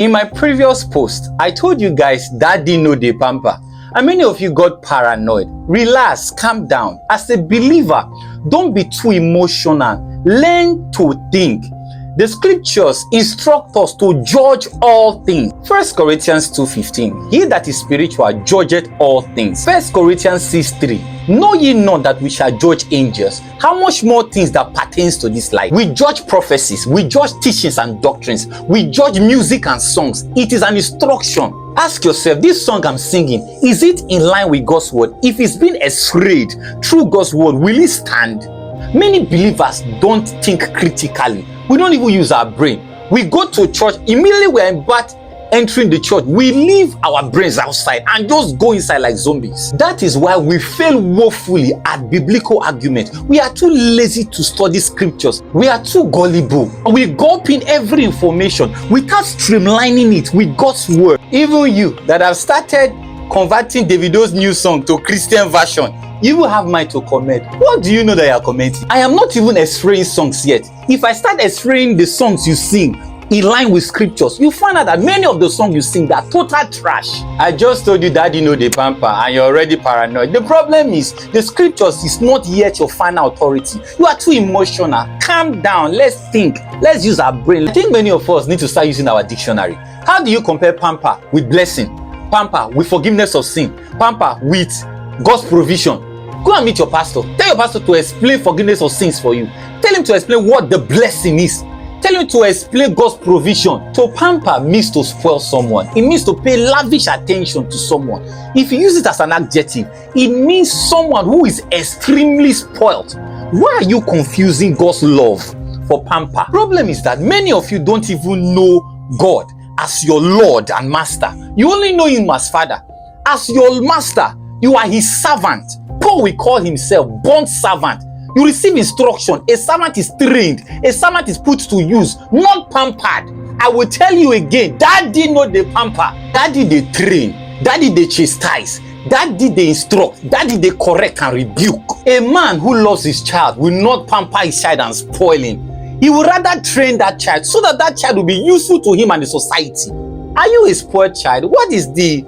In my previous post, I told you guys daddy no dey pamper, and many of you got paranoid. Relax, calm down. As a believer, don't be too emotional. Learn to think. The scriptures instruct us to judge all things. 1 Corinthians 2:15. He that is spiritual judgeth all things. 1 Corinthians 6:3. Know ye not that we shall judge angels? How much more things that pertains to this life? We judge prophecies, we judge teachings and doctrines, we judge music and songs. It is an instruction. Ask yourself, this song I'm singing, is it in line with God's word? If it's been x-rayed through God's word, will it stand? Many believers don't think critically. We don't even use our brain. We go to church, immediately we're about entering the church, we leave our brains outside and just go inside like zombies. That is why we fail woefully at biblical argument. We are too lazy to study scriptures. We are too gullible. We gulp in every information without streamlining it with God's word. Even you that have started converting Davido's new song to Christian version, you will have mind to comment. What do you know that you are commenting? I am not even x-raying songs yet. If I start x-raying the songs you sing in line with scriptures, you find out that many of the songs you sing are total trash. I just told you daddy no dey pamper and you're already paranoid. The problem is the scriptures is not yet your final authority. You are too emotional. Calm down. Let's think. Let's use our brain. I think many of us need to start using our dictionary. How do you compare pamper with blessing? Pamper with forgiveness of sin? Pamper with God's provision? Go and meet your pastor. Tell your pastor to explain forgiveness of sins for you. Tell him to explain what the blessing is. Tell him to explain God's provision. To pamper means to spoil someone. It means to pay lavish attention to someone. If you use it as an adjective, it means someone who is extremely spoiled. Why are you confusing God's love for pamper? Problem is that many of you don't even know God as your Lord and Master. You only know him as Father. As your Master, you are his servant. Paul will call himself bond servant. You receive instruction. A servant is trained. A servant is put to use, not pampered. I will tell you again, daddy no dey pamper. Daddy dey train. Daddy dey chastise. Daddy dey instruct. Daddy dey correct and rebuke. A man who loves his child will not pamper his child and spoil him. He will rather train that child so that that child will be useful to him and the society. Are you a spoiled child? What is the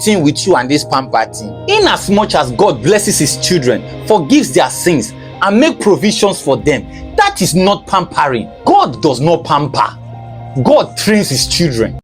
thing with you and this pamper thing? In as much as God blesses his children, forgives their sins, and make provisions for them, that is not pampering. God does not pamper. God trains his children.